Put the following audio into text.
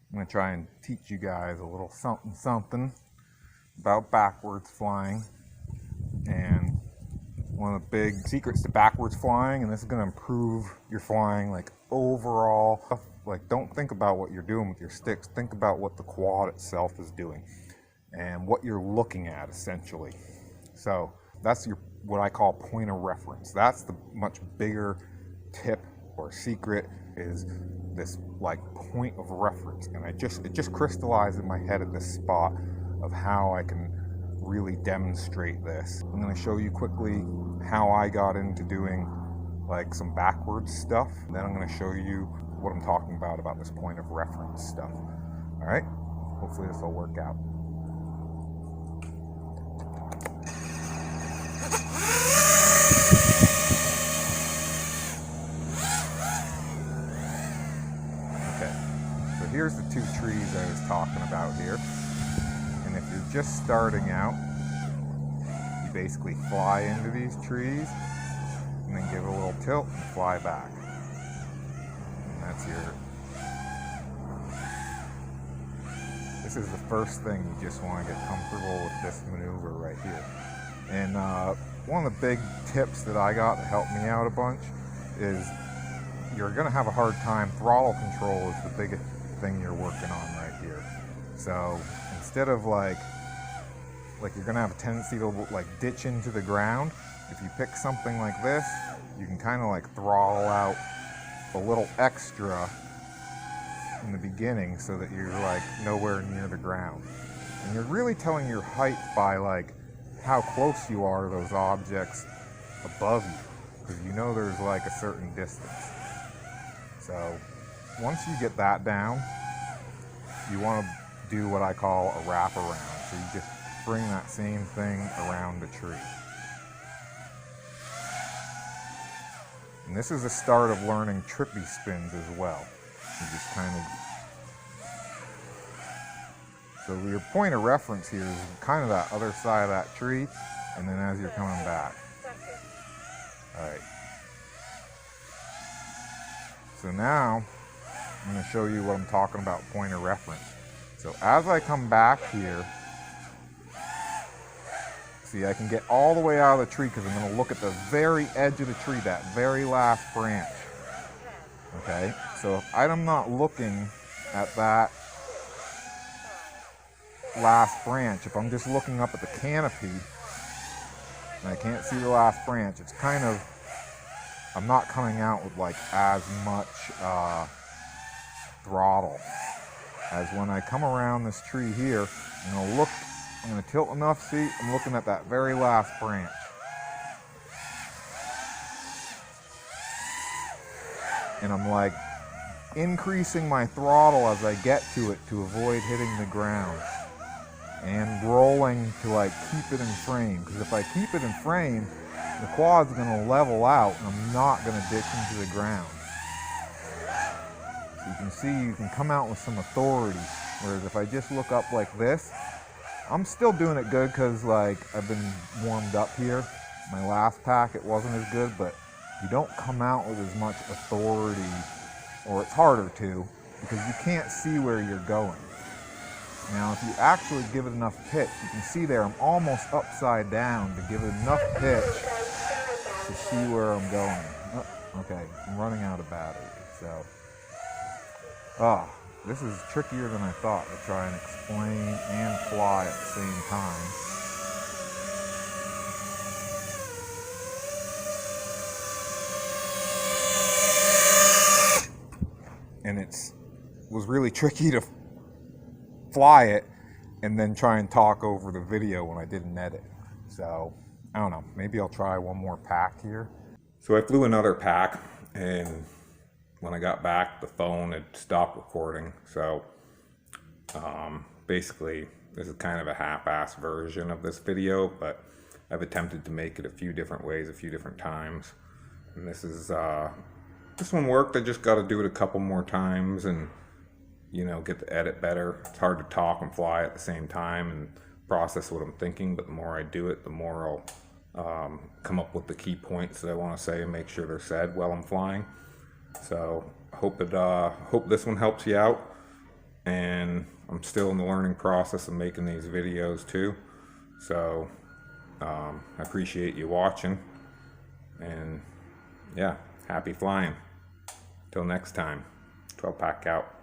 I'm going to try and teach you guys a little something about backwards flying. And one of the big secrets to backwards flying, and this is going to improve your flying like overall. Like, don't think about what you're doing with your sticks. Think about what the quad itself is doing and what you're looking at essentially. So that's your what I call point of reference. That's the much bigger tip or secret, is this like point of reference. And it just crystallized in my head at this spot of how I can really demonstrate this. I'm going to show you quickly how I got into doing like some backwards stuff. And then I'm going to show you what I'm talking about this point of reference stuff. All right, hopefully this will work out. Okay, so here's the two trees I was talking about here. And if you're just starting out, you basically fly into these trees and then give it a little tilt and fly back. And that's this is the first thing. You just want to get comfortable with this maneuver right here. And one of the big tips that I got that helped me out a bunch is you're going to have a hard time. Throttle control is the biggest thing you're working on right here. So instead of like you're going to have a tendency to like ditch into the ground, if you pick something like this, you can kind of like throttle out a little extra in the beginning so that you're like nowhere near the ground. And you're really telling your height by like how close you are to those objects above you, because you know there's like a certain distance. So once you get that down, you want to do what I call a wraparound. So you just bring that same thing around the tree. And this is the start of learning trippy spins as well. You just kind of... So your point of reference here is kind of that other side of that tree, and then as you're coming back. Alright. So now, I'm going to show you what I'm talking about, point of reference. So as I come back here, see, I can get all the way out of the tree because I'm going to look at the very edge of the tree, that very last branch. Okay, so if I'm not looking at that last branch, if I'm just looking up at the canopy and I can't see the last branch, it's kind of, I'm not coming out with like as much throttle as when I come around this tree here. I'm going to tilt enough, see, I'm looking at that very last branch. And I'm like increasing my throttle as I get to it to avoid hitting the ground. And rolling to like keep it in frame. Because if I keep it in frame, the quad's going to level out and I'm not going to ditch into the ground. So you can see you can come out with some authority. Whereas if I just look up like this, I'm still doing it good because like I've been warmed up here. My last pack it wasn't as good, but you don't come out with as much authority, or it's harder to, because you can't see where you're going. Now if you actually give it enough pitch, you can see there I'm almost upside down to give it enough pitch to see where I'm going. Oh, okay, I'm running out of battery, so this is trickier than I thought to try and explain and fly at the same time. And it was really tricky to fly it and then try and talk over the video when I didn't edit. So, I don't know, maybe I'll try one more pack here. So I flew another pack, and when I got back, the phone had stopped recording. So basically, this is kind of a half-assed version of this video, but I've attempted to make it a few different ways, a few different times. And this one worked. I just got to do it a couple more times and, you know, get the edit better. It's hard to talk and fly at the same time and process what I'm thinking, but the more I do it, the more I'll come up with the key points that I want to say and make sure they're said while I'm flying. So hope this one helps you out. and I'm still in the learning process of making these videos too. So I appreciate you watching, and yeah, happy flying. Till next time, 12 pack out.